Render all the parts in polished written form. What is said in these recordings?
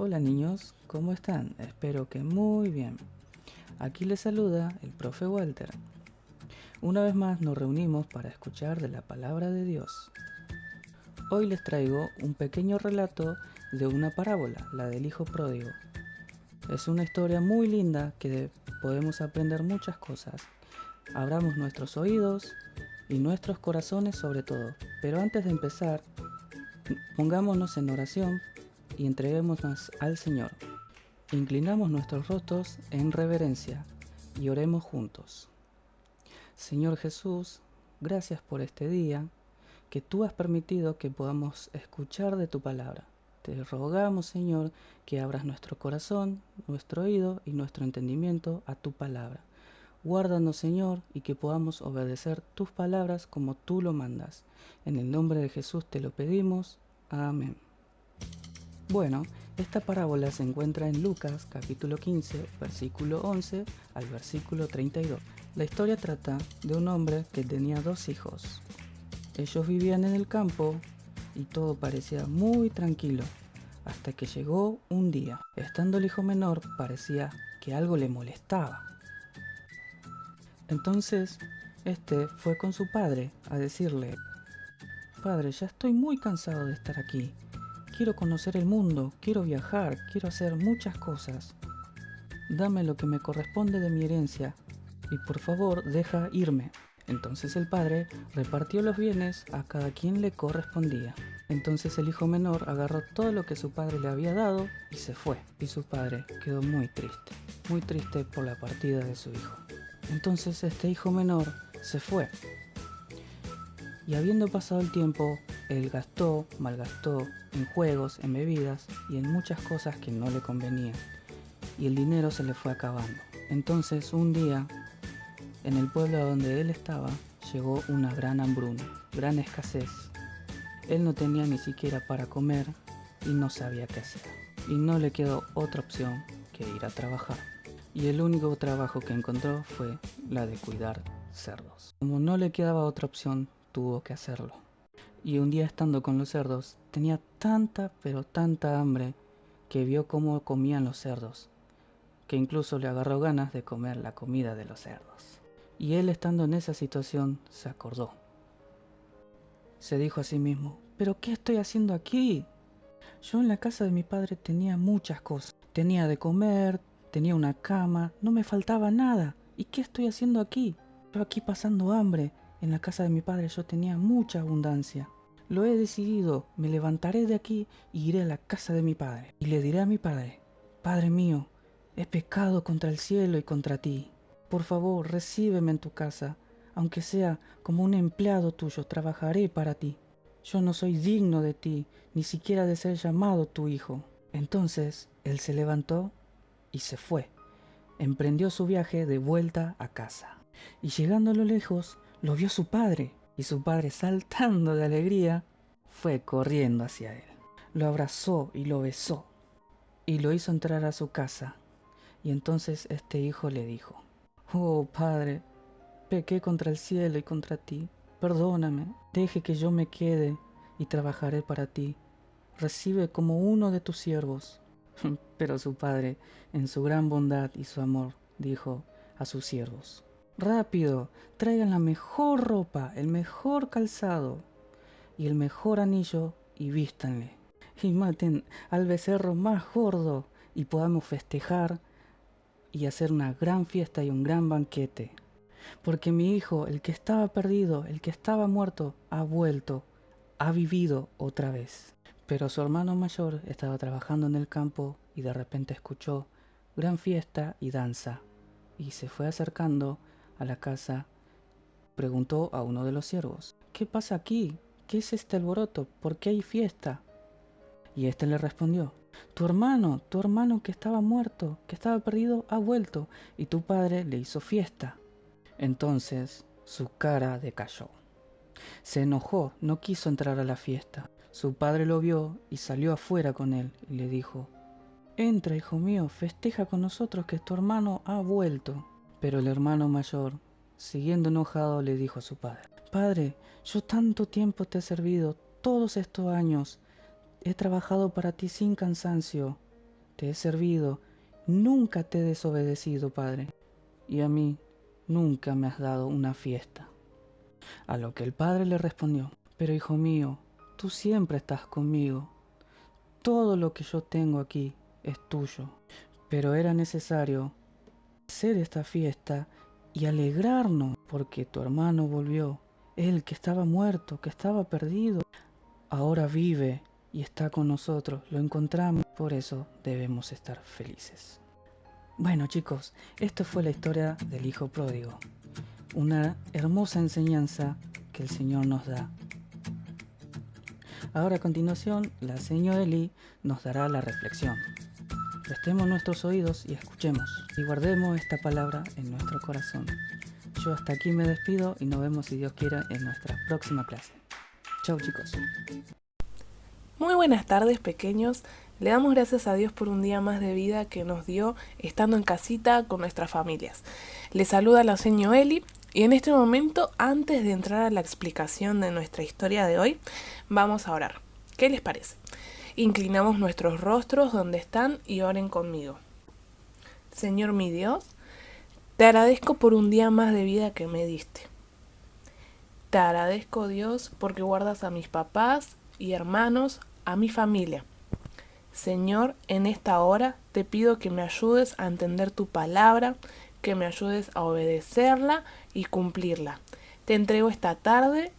Hola niños, ¿cómo están? Espero que muy bien. Aquí les saluda el profe Walter. Una vez más nos reunimos para escuchar de la palabra de Dios. Hoy les traigo un pequeño relato de una parábola, la del hijo pródigo. Es una historia muy linda que podemos aprender muchas cosas. Abramos nuestros oídos y nuestros corazones sobre todo. Pero antes de empezar, pongámonos en oración y entreguémonos al Señor. Inclinamos nuestros rostros en reverencia y oremos juntos. Señor Jesús, gracias por este día que tú has permitido que podamos escuchar de tu palabra. Te rogamos, Señor, que abras nuestro corazón, nuestro oído y nuestro entendimiento a tu palabra. Guárdanos, Señor, y que podamos obedecer tus palabras como tú lo mandas. En el nombre de Jesús te lo pedimos. Amén. Bueno, esta parábola se encuentra en Lucas capítulo 15, versículo 11 al versículo 32. La historia trata de un hombre que tenía dos hijos. Ellos vivían en el campo y todo parecía muy tranquilo, hasta que llegó un día. Estando el hijo menor, parecía que algo le molestaba. Entonces, este fue con su padre a decirle: Padre, ya estoy muy cansado de estar aquí. Quiero conocer el mundo, quiero viajar, quiero hacer muchas cosas. Dame lo que me corresponde de mi herencia y por favor deja irme. Entonces el padre repartió los bienes a cada quien le correspondía. Entonces el hijo menor agarró todo lo que su padre le había dado y se fue. Y su padre quedó muy triste por la partida de su hijo. Entonces este hijo menor se fue. Y habiendo pasado el tiempo, él malgastó en juegos, en bebidas y en muchas cosas que no le convenían. Y el dinero se le fue acabando. Entonces un día, en el pueblo donde él estaba, llegó una gran hambruna, gran escasez. Él no tenía ni siquiera para comer y no sabía qué hacer. Y no le quedó otra opción que ir a trabajar. Y el único trabajo que encontró fue la de cuidar cerdos. Como no le quedaba otra opción, tuvo que hacerlo. Y un día estando con los cerdos, tenía tanta pero tanta hambre que vio cómo comían los cerdos, que incluso le agarró ganas de comer la comida de los cerdos. Y él estando en esa situación se acordó. Se dijo a sí mismo: ¿pero qué estoy haciendo aquí? Yo en la casa de mi padre tenía muchas cosas. Tenía de comer, tenía una cama, no me faltaba nada. ¿Y qué estoy haciendo aquí? Yo aquí pasando hambre. En la casa de mi padre yo tenía mucha abundancia. Lo he decidido, me levantaré de aquí y iré a la casa de mi padre. Y le diré a mi padre: Padre mío, he pecado contra el cielo y contra ti. Por favor, recíbeme en tu casa. Aunque sea como un empleado tuyo, trabajaré para ti. Yo no soy digno de ti, ni siquiera de ser llamado tu hijo. Entonces él se levantó y se fue. Emprendió su viaje de vuelta a casa. Y llegando a lo lejos, lo vio su padre. Y su padre, saltando de alegría, fue corriendo hacia él. Lo abrazó y lo besó. Y lo hizo entrar a su casa. Y entonces este hijo le dijo: Oh, padre, pequé contra el cielo y contra ti. Perdóname, deje que yo me quede y trabajaré para ti. Recibe como uno de tus siervos. Pero su padre, en su gran bondad y su amor, dijo a sus siervos: Rápido, traigan la mejor ropa, el mejor calzado y el mejor anillo y vístanle. Y maten al becerro más gordo y podamos festejar y hacer una gran fiesta y un gran banquete. Porque mi hijo, el que estaba perdido, el que estaba muerto, ha vuelto, ha vivido otra vez. Pero su hermano mayor estaba trabajando en el campo y de repente escuchó gran fiesta y danza. Y se fue acercando a la casa, preguntó a uno de los siervos: ¿Qué pasa aquí? ¿Qué es este alboroto? ¿Por qué hay fiesta? Y éste le respondió: tu hermano que estaba muerto, que estaba perdido, ha vuelto, y tu padre le hizo fiesta. Entonces su cara decayó. Se enojó, no quiso entrar a la fiesta. Su padre lo vio y salió afuera con él y le dijo: Entra, hijo mío, festeja con nosotros que tu hermano ha vuelto. Pero el hermano mayor, siguiendo enojado, le dijo a su padre: Padre, yo tanto tiempo te he servido, todos estos años, he trabajado para ti sin cansancio, te he servido, nunca te he desobedecido, Padre, y a mí nunca me has dado una fiesta. A lo que el padre le respondió: pero hijo mío, tú siempre estás conmigo, todo lo que yo tengo aquí es tuyo. Pero era necesario hacer esta fiesta y alegrarnos porque tu hermano volvió. Él que estaba muerto, que estaba perdido, ahora vive y está con nosotros. Lo encontramos, por eso debemos estar felices. Bueno, chicos, esta fue la historia del hijo pródigo. Una hermosa enseñanza que el Señor nos da. Ahora a continuación, la señora Eli nos dará la reflexión. Prestemos nuestros oídos y escuchemos, y guardemos esta palabra en nuestro corazón. Yo hasta aquí me despido y nos vemos, si Dios quiere, en nuestra próxima clase. Chau, chicos. Muy buenas tardes, pequeños. Le damos gracias a Dios por un día más de vida que nos dio estando en casita con nuestras familias. Les saluda la señora Eli y en este momento, antes de entrar a la explicación de nuestra historia de hoy, vamos a orar. ¿Qué les parece? Inclinamos nuestros rostros donde están y oren conmigo. Señor mi Dios, te agradezco por un día más de vida que me diste. Te agradezco, Dios, porque guardas a mis papás y hermanos, a mi familia. Señor, en esta hora te pido que me ayudes a entender tu palabra, que me ayudes a obedecerla y cumplirla. Te entrego esta tarde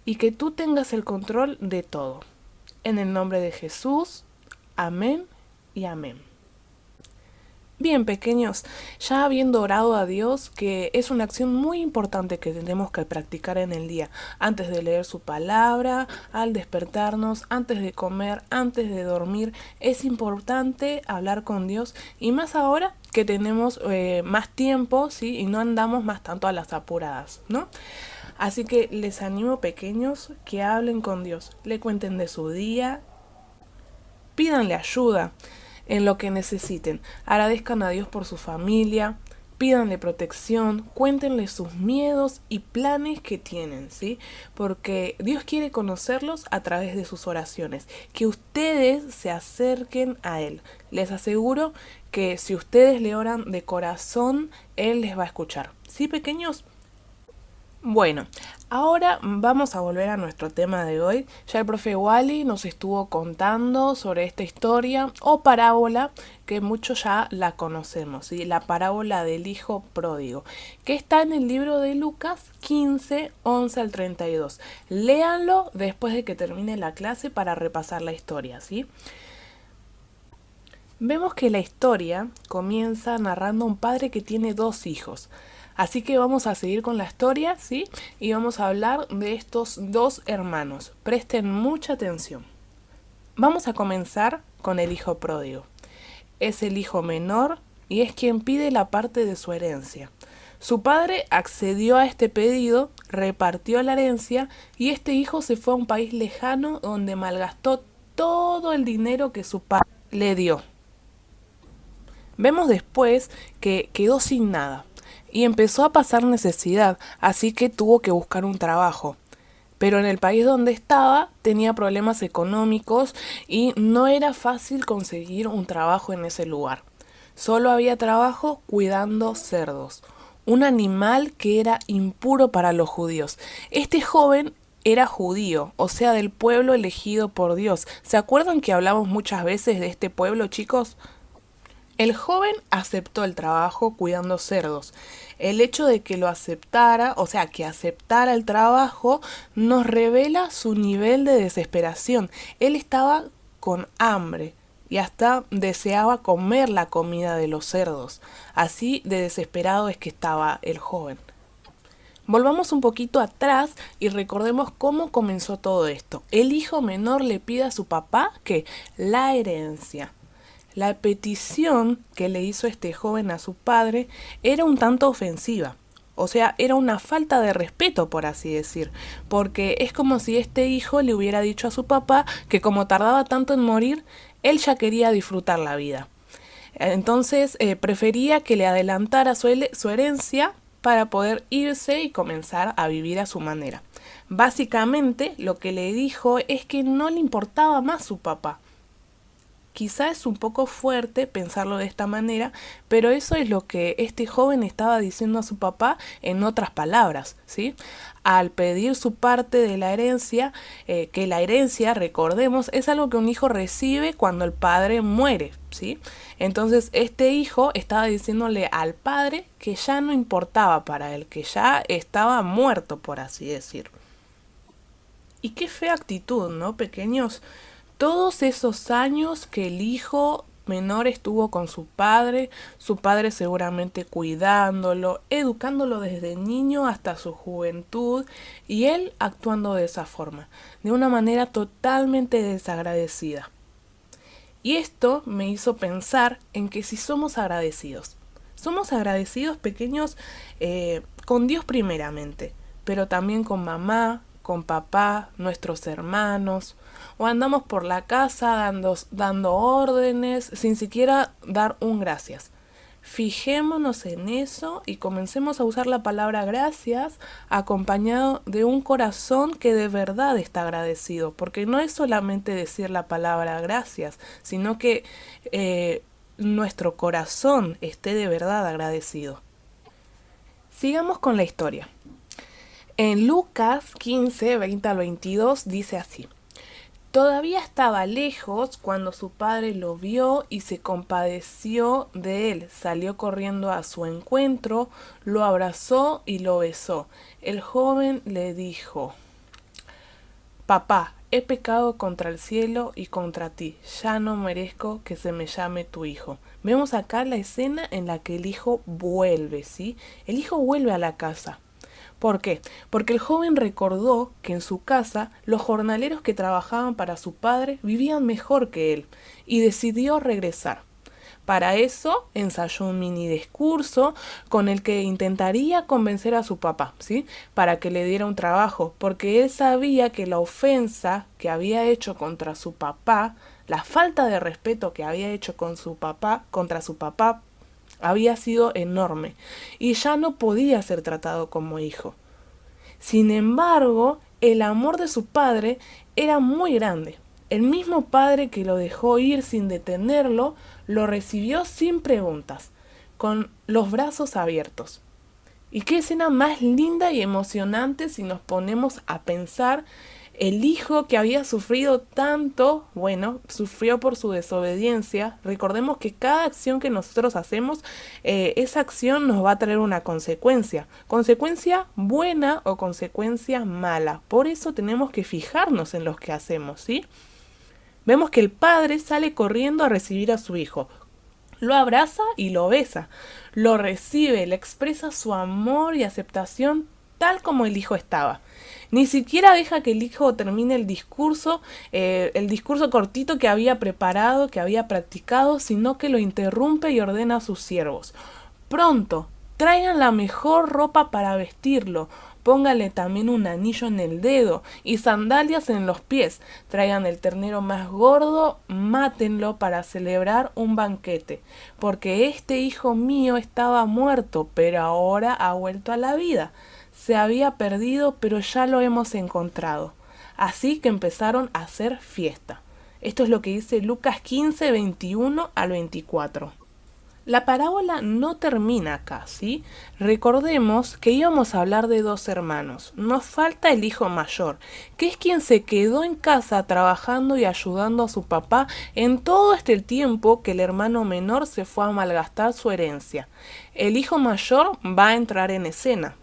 y que tú tengas el control de todo. En el nombre de Jesús, amén y amén. Bien, pequeños, ya habiendo orado a Dios, que es una acción muy importante que tenemos que practicar en el día, antes de leer su palabra, al despertarnos, antes de comer, antes de dormir, es importante hablar con Dios, y más ahora que tenemos más tiempo, ¿sí? Y no andamos más tanto a las apuradas, ¿no? Así que les animo, pequeños, que hablen con Dios, le cuenten de su día, pídanle ayuda en lo que necesiten, agradezcan a Dios por su familia, pídanle protección, cuéntenle sus miedos y planes que tienen, ¿sí? Porque Dios quiere conocerlos a través de sus oraciones, que ustedes se acerquen a Él. Les aseguro que si ustedes le oran de corazón, Él les va a escuchar, ¿sí, pequeños? Bueno, ahora vamos a volver a nuestro tema de hoy. Ya el profe Wally nos estuvo contando sobre esta historia o parábola que muchos ya la conocemos, ¿sí? La parábola del hijo pródigo, que está en el libro de Lucas 15, 11 al 32. Léanlo después de que termine la clase para repasar la historia, ¿sí? Vemos que la historia comienza narrando a un padre que tiene dos hijos. Así que vamos a seguir con la historia, ¿sí? Y vamos a hablar de estos dos hermanos. Presten mucha atención. Vamos a comenzar con el hijo pródigo. Es el hijo menor y es quien pide la parte de su herencia. Su padre accedió a este pedido, repartió la herencia y este hijo se fue a un país lejano donde malgastó todo el dinero que su padre le dio. Vemos después que quedó sin nada y empezó a pasar necesidad, así que tuvo que buscar un trabajo. Pero en el país donde estaba tenía problemas económicos y no era fácil conseguir un trabajo en ese lugar. Solo había trabajo cuidando cerdos, un animal que era impuro para los judíos. Este joven era judío, o sea, del pueblo elegido por Dios. ¿Se acuerdan que hablamos muchas veces de este pueblo, chicos? El joven aceptó el trabajo cuidando cerdos. El hecho de que lo aceptara, o sea, que aceptara el trabajo, nos revela su nivel de desesperación. Él estaba con hambre y hasta deseaba comer la comida de los cerdos. Así de desesperado es que estaba el joven. Volvamos un poquito atrás y recordemos cómo comenzó todo esto. El hijo menor le pide a su papá que la herencia. La petición que le hizo este joven a su padre era un tanto ofensiva, o sea, era una falta de respeto, por así decir, porque es como si este hijo le hubiera dicho a su papá que como tardaba tanto en morir, él ya quería disfrutar la vida. Entonces prefería que le adelantara su herencia para poder irse y comenzar a vivir a su manera. Básicamente lo que le dijo es que no le importaba más su papá. Quizá es un poco fuerte pensarlo de esta manera, pero eso es lo que este joven estaba diciendo a su papá en otras palabras, ¿sí? Al pedir su parte de la herencia, que la herencia, recordemos, es algo que un hijo recibe cuando el padre muere, ¿sí? Entonces este hijo estaba diciéndole al padre que ya no importaba para él, que ya estaba muerto, por así decir. Y qué fea actitud, ¿no, pequeños? Todos esos años que el hijo menor estuvo con su padre seguramente cuidándolo, educándolo desde niño hasta su juventud, y él actuando de esa forma, de una manera totalmente desagradecida. Y esto me hizo pensar en que si somos agradecidos pequeños con Dios primeramente, pero también con mamá, con papá, nuestros hermanos, o andamos por la casa dando órdenes sin siquiera dar un gracias. Fijémonos en eso y comencemos a usar la palabra gracias acompañado de un corazón que de verdad está agradecido, porque no es solamente decir la palabra gracias, sino que nuestro corazón esté de verdad agradecido. Sigamos con la historia. En Lucas 15, 20 al 22 dice así: Todavía estaba lejos cuando su padre lo vio y se compadeció de él. Salió corriendo a su encuentro, lo abrazó y lo besó. El joven le dijo: Papá, he pecado contra el cielo y contra ti. Ya no merezco que se me llame tu hijo. Vemos acá la escena en la que el hijo vuelve, ¿sí? El hijo vuelve a la casa. ¿Por qué? Porque el joven recordó que en su casa los jornaleros que trabajaban para su padre vivían mejor que él y decidió regresar. Para eso ensayó un mini discurso con el que intentaría convencer a su papá, ¿sí? Para que le diera un trabajo, porque él sabía que la ofensa que había hecho contra su papá, la falta de respeto que había hecho con su papá, contra su papá, había sido enorme y ya no podía ser tratado como hijo. Sin embargo, el amor de su padre era muy grande. El mismo padre que lo dejó ir sin detenerlo, lo recibió sin preguntas, con los brazos abiertos. Y qué escena más linda y emocionante si nos ponemos a pensar. El hijo que había sufrido tanto, bueno, sufrió por su desobediencia. Recordemos que cada acción que nosotros hacemos, esa acción nos va a traer una consecuencia. Consecuencia buena o consecuencia mala. Por eso tenemos que fijarnos en lo que hacemos, ¿sí? Vemos que el padre sale corriendo a recibir a su hijo. Lo abraza y lo besa. Lo recibe, le expresa su amor y aceptación tal como el hijo estaba. Ni siquiera deja que el hijo termine el discurso cortito que había preparado, que había practicado, sino que lo interrumpe y ordena a sus siervos: Pronto, traigan la mejor ropa para vestirlo, póngale también un anillo en el dedo y sandalias en los pies, traigan el ternero más gordo, mátenlo para celebrar un banquete, porque este hijo mío estaba muerto, pero ahora ha vuelto a la vida. Se había perdido, pero ya lo hemos encontrado. Así que empezaron a hacer fiesta. Esto es lo que dice Lucas 15, 21 al 24. La parábola no termina acá, ¿sí? Recordemos que íbamos a hablar de dos hermanos. Nos falta el hijo mayor, que es quien se quedó en casa trabajando y ayudando a su papá en todo este tiempo que el hermano menor se fue a malgastar su herencia. El hijo mayor va a entrar en escena.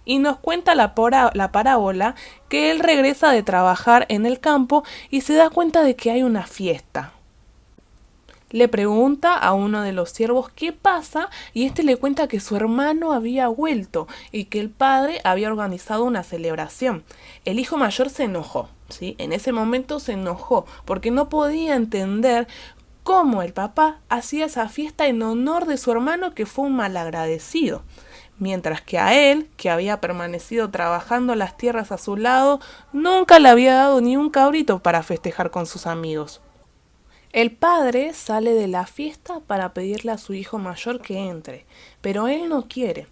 Y nos cuenta la parábola que él regresa de trabajar en el campo y se da cuenta de que hay una fiesta. Le pregunta a uno de los siervos qué pasa y este le cuenta que su hermano había vuelto y que el padre había organizado una celebración. El hijo mayor se enojó, ¿sí? En ese momento se enojó porque no podía entender cómo el papá hacía esa fiesta en honor de su hermano que fue un malagradecido. Mientras que a él, que había permanecido trabajando las tierras a su lado, nunca le había dado ni un cabrito para festejar con sus amigos. El padre sale de la fiesta para pedirle a su hijo mayor que entre, pero él no quiere.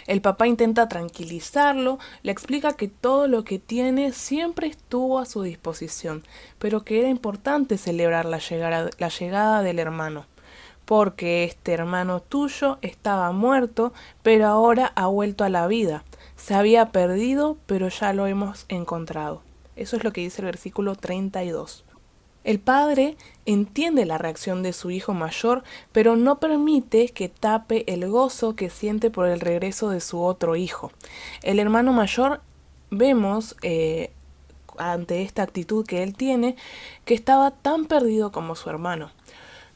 El papá intenta tranquilizarlo, le explica que todo lo que tiene siempre estuvo a su disposición, pero que era importante celebrar la llegada del hermano, porque este hermano tuyo estaba muerto, pero ahora ha vuelto a la vida. Se había perdido, pero ya lo hemos encontrado. Eso es lo que dice el versículo 32. El padre entiende la reacción de su hijo mayor, pero no permite que tape el gozo que siente por el regreso de su otro hijo. El hermano mayor, vemos ante esta actitud que él tiene, que estaba tan perdido como su hermano.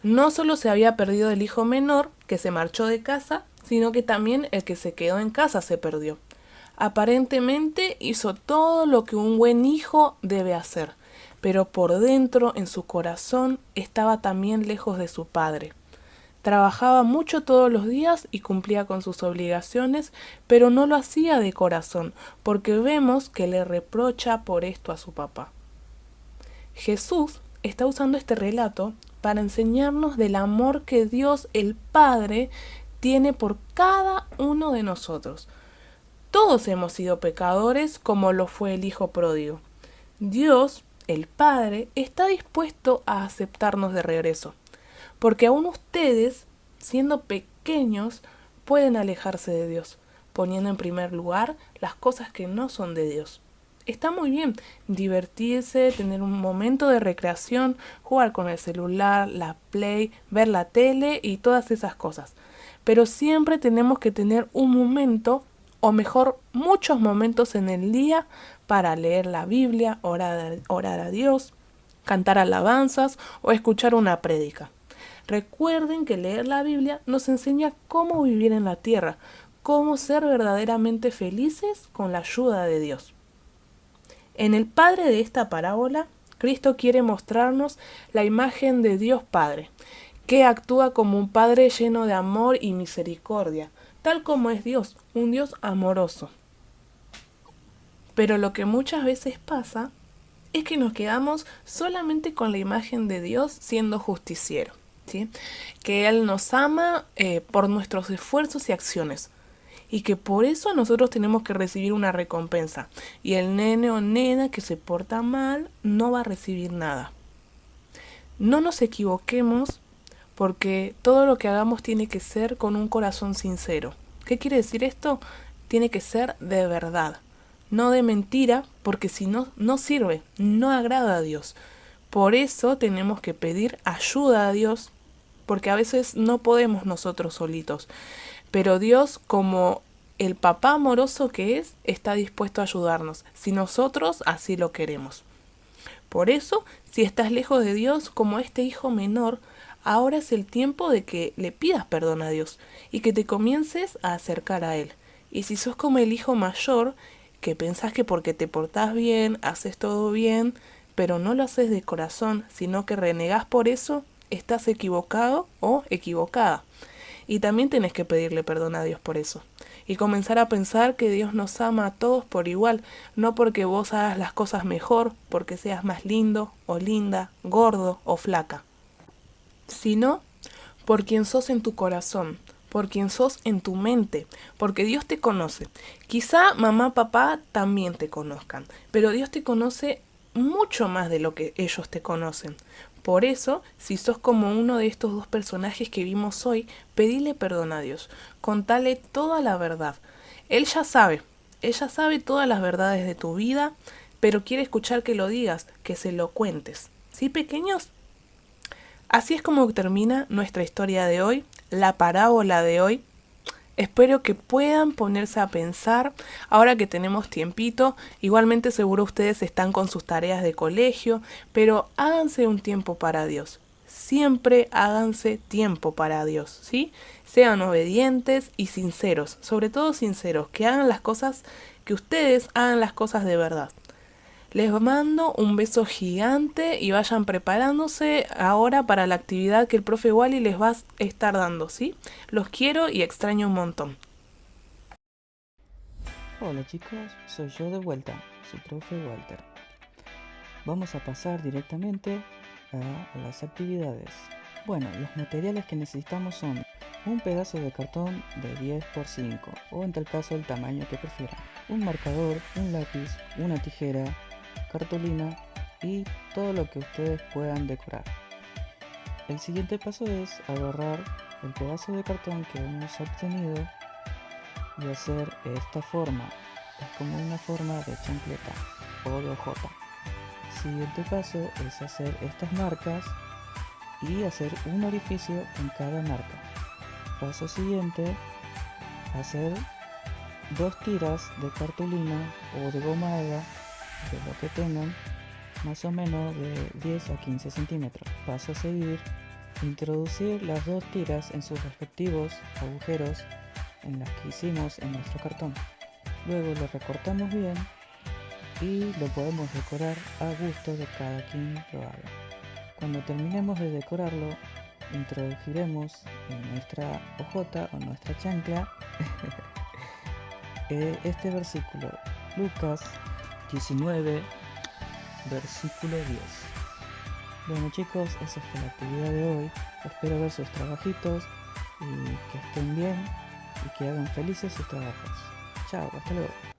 No solo se había perdido el hijo menor, que se marchó de casa, sino que también el que se quedó en casa se perdió. Aparentemente hizo todo lo que un buen hijo debe hacer, pero por dentro, en su corazón, estaba también lejos de su padre. Trabajaba mucho todos los días y cumplía con sus obligaciones, pero no lo hacía de corazón, porque vemos que le reprocha por esto a su papá. Jesús está usando este relato para enseñarnos del amor que Dios el Padre tiene por cada uno de nosotros. Todos hemos sido pecadores como lo fue el Hijo pródigo. Dios, el Padre, está dispuesto a aceptarnos de regreso, porque aún ustedes, siendo pequeños, pueden alejarse de Dios, poniendo en primer lugar las cosas que no son de Dios. Está muy bien divertirse, tener un momento de recreación, jugar con el celular, la Play, ver la tele y todas esas cosas. Pero siempre tenemos que tener un momento, o mejor, muchos momentos en el día para leer la Biblia, orar a Dios, cantar alabanzas o escuchar una prédica. Recuerden que leer la Biblia nos enseña cómo vivir en la tierra, cómo ser verdaderamente felices con la ayuda de Dios. En el Padre de esta parábola, Cristo quiere mostrarnos la imagen de Dios Padre, que actúa como un Padre lleno de amor y misericordia, tal como es Dios, un Dios amoroso. Pero lo que muchas veces pasa es que nos quedamos solamente con la imagen de Dios siendo justiciero, ¿sí? Que Él nos ama por nuestros esfuerzos y acciones, y que por eso nosotros tenemos que recibir una recompensa, y el nene o nena que se porta mal no va a recibir nada. No nos equivoquemos, porque todo lo que hagamos tiene que ser con un corazón sincero. ¿Qué quiere decir esto? Tiene que ser de verdad, no de mentira, porque si no, no sirve, no agrada a Dios. Por eso tenemos que pedir ayuda a Dios, porque a veces no podemos nosotros solitos. Pero Dios, como el papá amoroso que es, está dispuesto a ayudarnos, si nosotros así lo queremos. Por eso, si estás lejos de Dios, como este hijo menor, ahora es el tiempo de que le pidas perdón a Dios y que te comiences a acercar a Él. Y si sos como el hijo mayor, que pensás que porque te portás bien, haces todo bien, pero no lo haces de corazón, sino que renegás por eso, estás equivocado o equivocada. Y también tenés que pedirle perdón a Dios por eso. Y comenzar a pensar que Dios nos ama a todos por igual, no porque vos hagas las cosas mejor, porque seas más lindo o linda, gordo o flaca, sino por quien sos en tu corazón, por quien sos en tu mente, porque Dios te conoce. Quizá mamá, papá también te conozcan, pero Dios te conoce mucho más de lo que ellos te conocen. Por eso, si sos como uno de estos dos personajes que vimos hoy, pedile perdón a Dios, contale toda la verdad. Ella sabe todas las verdades de tu vida, pero quiere escuchar que lo digas, que se lo cuentes. ¿Sí, pequeños? Así es como termina nuestra historia de hoy, la parábola de hoy. Espero que puedan ponerse a pensar, ahora que tenemos tiempito, igualmente seguro ustedes están con sus tareas de colegio, pero háganse un tiempo para Dios. Siempre háganse tiempo para Dios, ¿sí? Sean obedientes y sinceros, sobre todo sinceros, que hagan las cosas, que ustedes hagan las cosas de verdad. Les mando un beso gigante y vayan preparándose ahora para la actividad que el profe Wally les va a estar dando, ¿sí? Los quiero y extraño un montón. Hola chicos, soy yo de vuelta, su profe Walter. Vamos a pasar directamente a las actividades. Bueno, los materiales que necesitamos son un pedazo de cartón de 10 por 5 o en tal caso el tamaño que prefieran, un marcador, un lápiz, una tijera, cartulina y todo lo que ustedes puedan decorar. El siguiente paso es agarrar el pedazo de cartón que hemos obtenido y hacer esta forma. Es como una forma de chancleta o de hojota. Siguiente paso es hacer estas marcas y hacer un orificio en cada marca. Paso siguiente, hacer 2 tiras de cartulina o de goma eva, de lo que tengan, más o menos de 10 a 15 centímetros. Paso a seguir, introducir las 2 tiras en sus respectivos agujeros en las que hicimos en nuestro cartón. Luego lo recortamos bien y lo podemos decorar a gusto de cada quien lo haga. Cuando terminemos de decorarlo, introduciremos en nuestra hojota o nuestra chancla este versículo, Lucas 19, versículo 10. Bueno chicos, esa fue la actividad de hoy. Espero ver sus trabajitos y que estén bien y que hagan felices sus trabajos. Chao, hasta luego.